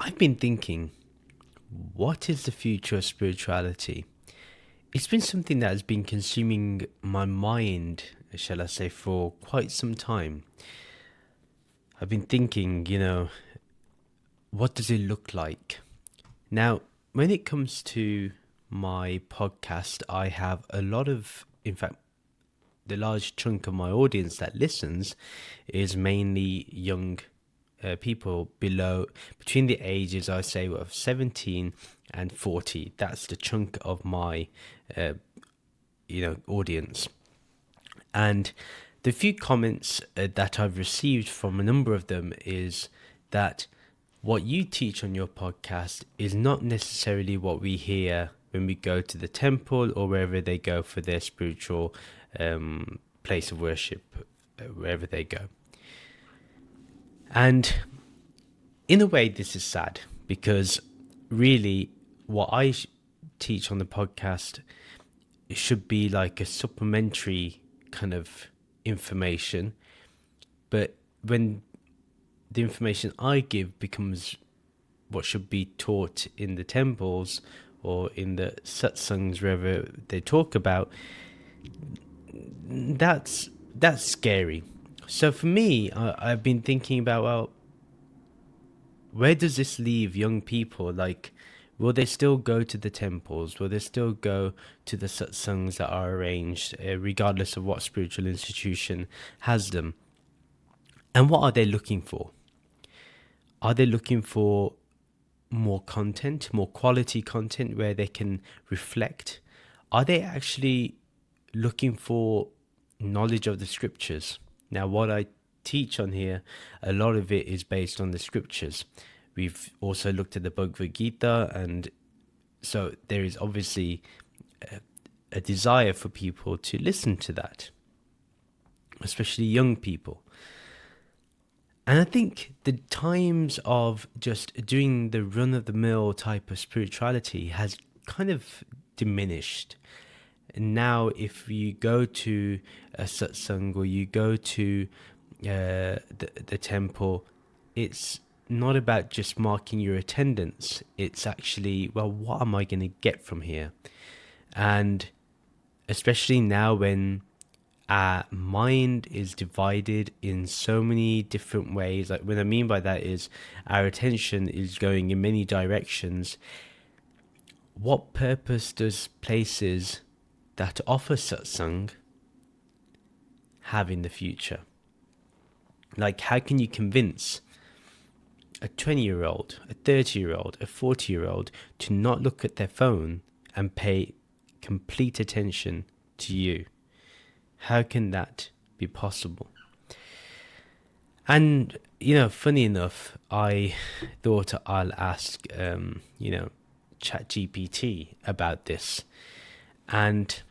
I've been thinking, what is the future of spirituality? It's been something that has been consuming my mind, shall I say, for quite some time. I've been thinking, what does it look like? Now, when it comes to my podcast, I have a lot of, in fact, the large chunk of my audience that listens is mainly young people between the ages, I say, of 17 and 40. That's the chunk of my audience. And the few comments that I've received from a number of them is that what you teach on your podcast is not necessarily what we hear when we go to the temple or wherever they go for their spiritual place of worship, wherever they go. And in a way, this is sad because really what I teach on the podcast should be like a supplementary kind of information. But when the information I give becomes what should be taught in the temples or in the satsangs, wherever they talk about, that's scary. So for me, I've been thinking about, well, where does this leave young people? Like, will they still go to the temples? Will they still go to the satsangs that are arranged, regardless of what spiritual institution has them? And what are they looking for? Are they looking for more content, more quality content where they can reflect? Are they actually looking for knowledge of the scriptures? Now, what I teach on here, a lot of it is based on the scriptures. We've also looked at the Bhagavad Gita, and so there is obviously a desire for people to listen to that, especially young people. And I think the times of just doing the run-of-the-mill type of spirituality has kind of diminished. And now if you go to a satsang or you go to the temple, it's not about just marking your attendance. It's actually, well, what am I going to get from here? And especially now when our mind is divided in so many different ways. Like, what I mean by that is our attention is going in many directions. What purpose does places that offer satsang have in the future? Like, how can you convince a 20-year-old, a 30-year-old, a 40-year-old to not look at their phone and pay complete attention to you? How can that be possible? And, funny enough, I thought I'll ask, ChatGPT about this. And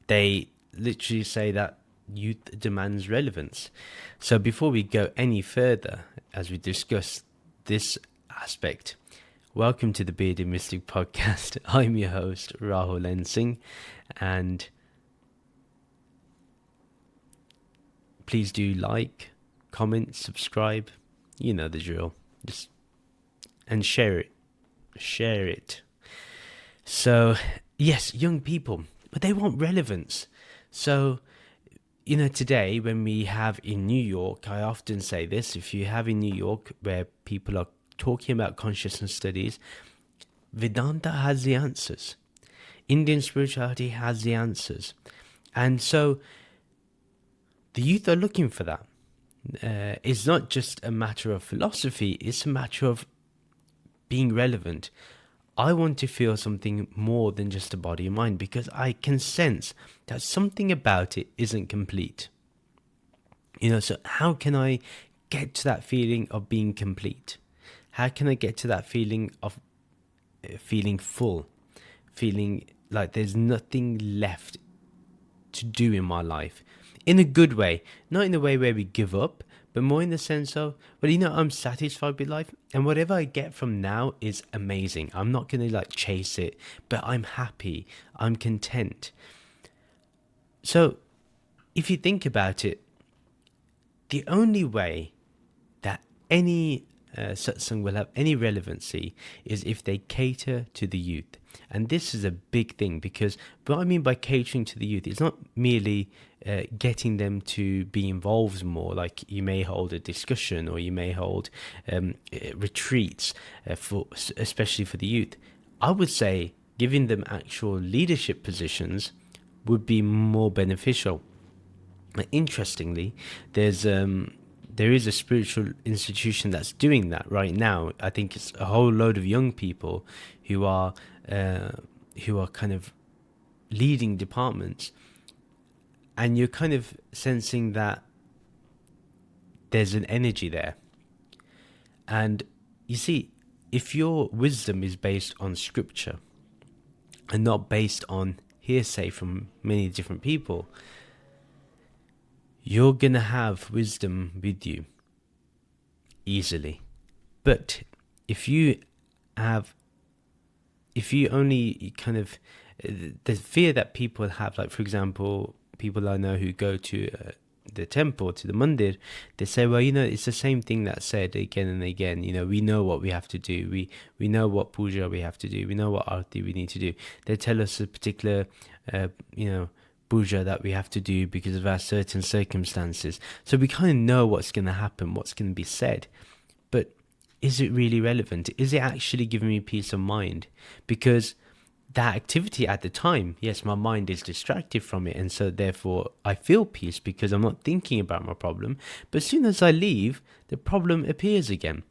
they literally say that youth demands relevance. So before we go any further, as we discuss this aspect, welcome to the Bearded Mystic Podcast. I'm your host, Rahul N Singh, and please do like, comment, subscribe. You know the drill. And share it. So, yes, young people, but they want relevance. So, today when we have in New York, I often say this, if you have in New York where people are talking about consciousness studies, Vedanta has the answers. Indian spirituality has the answers. And so the youth are looking for that. It's not just a matter of philosophy, it's a matter of being relevant. I want to feel something more than just a body and mind, because I can sense that something about it isn't complete. So how can I get to that feeling of being complete? How can I get to that feeling of feeling full, feeling like there's nothing left to do in my life? In a good way, not in a way where we give up, but more in the sense of, well, I'm satisfied with life, and whatever I get from now is amazing. I'm not going to chase it, but I'm happy, I'm content. So if you think about it, the only way that any satsang will have any relevancy is if they cater to the youth. And this is a big thing, because what I mean by catering to the youth is not merely getting them to be involved more. Like, you may hold a discussion, or you may hold retreats for, especially for the youth. I would say giving them actual leadership positions would be more beneficial. Interestingly, there is a spiritual institution that's doing that right now. I think it's a whole load of young people who are kind of leading departments, and you're kind of sensing that there's an energy there. And you see, if your wisdom is based on scripture and not based on hearsay from many different people, you're going to have wisdom with you easily. But if you only kind of, the fear that people have, like, for example, people I know who go to the temple, to the mandir, they say, well, it's the same thing that's said again and again. We know what we have to do. We know what puja we have to do. We know what arti we need to do. They tell us a particular, puja that we have to do because of our certain circumstances. So we kind of know what's going to happen, what's going to be said. But is it really relevant? Is it actually giving me peace of mind? Because that activity at the time, yes, my mind is distracted from it, and so therefore I feel peace because I'm not thinking about my problem. But as soon as I leave, the problem appears again.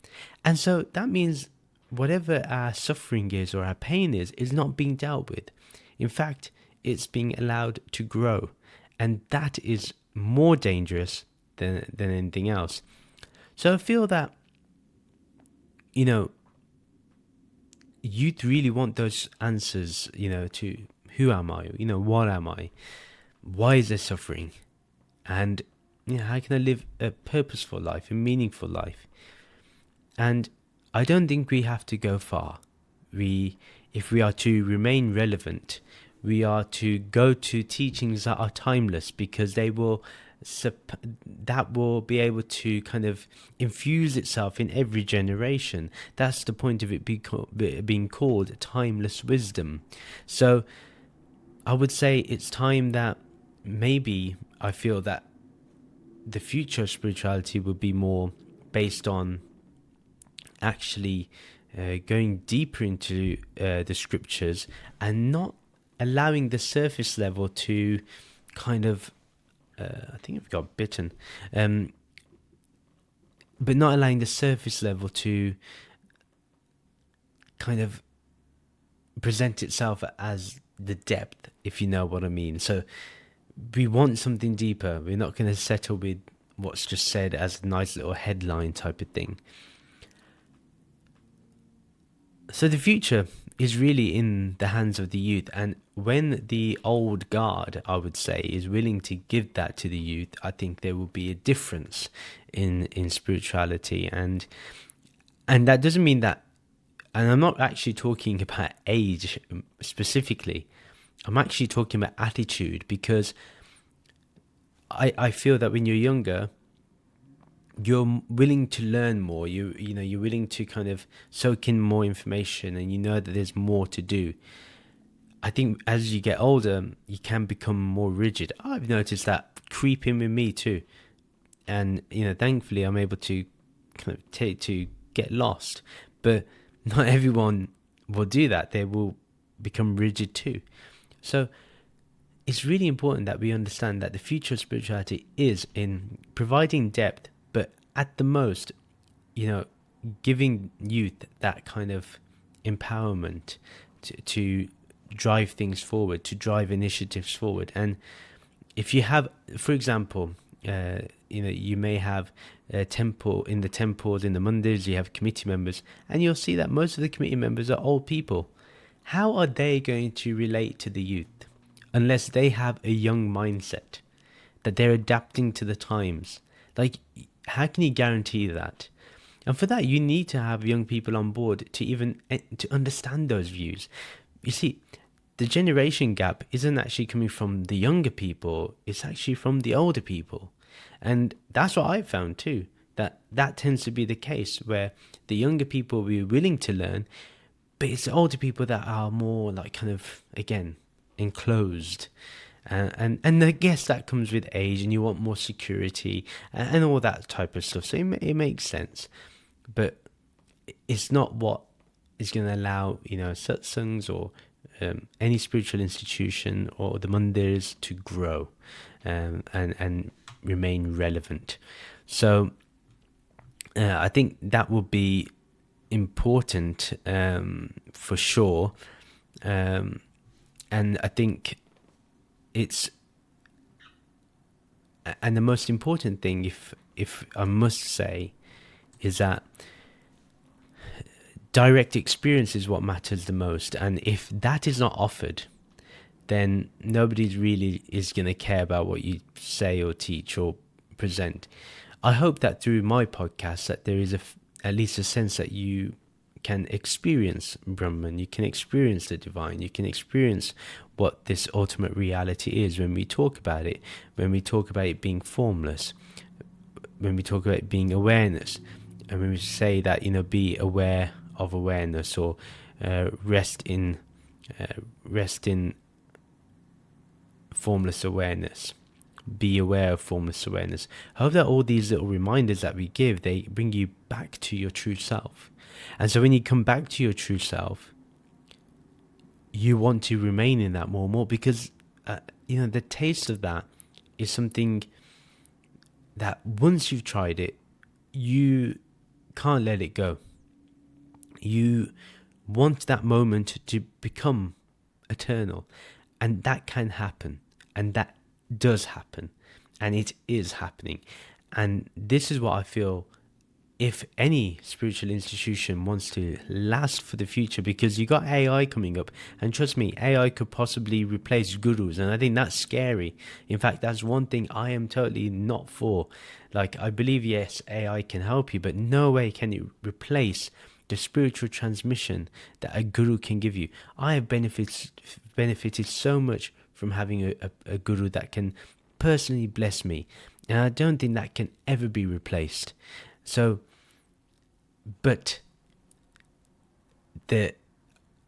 And so that means whatever our suffering is or our pain is not being dealt with. In fact, it's being allowed to grow. And that is more dangerous than anything else. So I feel that, you'd really want those answers, to who am I? What am I? Why is there suffering? And how can I live a purposeful life, a meaningful life? And I don't think we have to go far. If we are to remain relevant, we are to go to teachings that are timeless, because that will be able to kind of infuse itself in every generation. That's the point of it being called timeless wisdom. So I would say it's time that maybe I feel that the future of spirituality would be more based on actually going deeper into the scriptures, and not allowing the surface level to kind of I think I've got bitten, but not allowing the surface level to kind of present itself as the depth, if you know what I mean. So we want something deeper. We're not going to settle with what's just said as a nice little headline type of thing. So the future is really in the hands of the youth, and when the old guard, I would say, is willing to give that to the youth, I think there will be a difference in spirituality. And that doesn't mean that, and I'm not actually talking about age specifically, I'm actually talking about attitude, because I feel that when you're younger, you're willing to learn more. You're willing to kind of soak in more information, and you know that there's more to do. I think as you get older, you can become more rigid. I've noticed that creeping with me too, and thankfully I'm able to kind of to get lost. But not everyone will do that. They will become rigid too. So it's really important that we understand that the future of spirituality is in providing depth, but at the most, giving youth that kind of empowerment to drive things forward, to drive initiatives forward. And if you have, for example, you may have a temple, in the temples, in the mandirs, you have committee members, and you'll see that most of the committee members are old people. How are they going to relate to the youth unless they have a young mindset, that they're adapting to the times? Like, how can you guarantee that? And for that, you need to have young people on board to understand those views. You see, the generation gap isn't actually coming from the younger people, it's actually from the older people. And that's what I've found too, that tends to be the case, where the younger people will be willing to learn, but it's the older people that are more like kind of, again, enclosed. And I guess that comes with age, and you want more security and all that type of stuff. So it makes sense, but it's not what is going to allow, satsangs or any spiritual institution or the mandirs to grow and remain relevant. So I think that will be important for sure, and I think it's, and the most important thing, if I must say, is that direct experience is what matters the most. And if that is not offered, then nobody really is going to care about what you say or teach or present. I hope that through my podcast that there is at least a sense that you can experience Brahman, you can experience the divine, you can experience what this ultimate reality is when we talk about it, when we talk about it being formless, when we talk about it being awareness, and when we say that, be aware of awareness, or rest in formless awareness, be aware of formless awareness. I hope that all these little reminders that we give, they bring you back to your true self. And so when you come back to your true self, you want to remain in that more and more, because the taste of that is something that once you've tried it, you can't let it go. You want that moment to become eternal, and that can happen, and that does happen, and it is happening. And this is what I feel, if any spiritual institution wants to last for the future, because you got AI coming up, and trust me, AI could possibly replace gurus, and I think that's scary. In fact, that's one thing I am totally not for. Like, I believe, yes, AI can help you, but no way can it replace the spiritual transmission that a guru can give you. I have benefited so much from having a guru that can personally bless me, and I don't think that can ever be replaced. So, but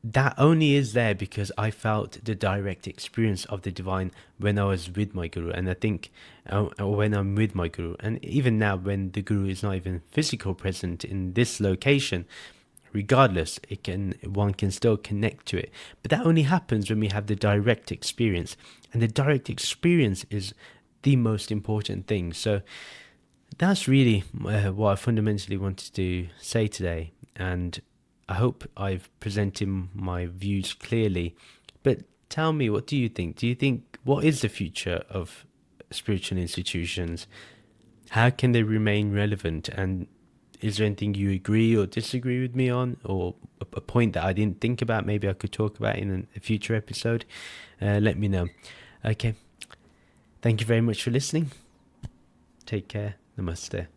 that only is there because I felt the direct experience of the divine when I was with my guru. And I think or when I'm with my guru, and even now when the guru is not even physical present in this location, regardless, one can still connect to it. But that only happens when we have the direct experience, and the direct experience is the most important thing. So that's really what I fundamentally wanted to say today, and I hope I've presented my views clearly. But tell me, what do you think? What is the future of spiritual institutions? How can they remain relevant? And is there anything you agree or disagree with me on, or a point that I didn't think about, maybe I could talk about in a future episode? Let me know. Okay. Thank you very much for listening. Take care. Namaste.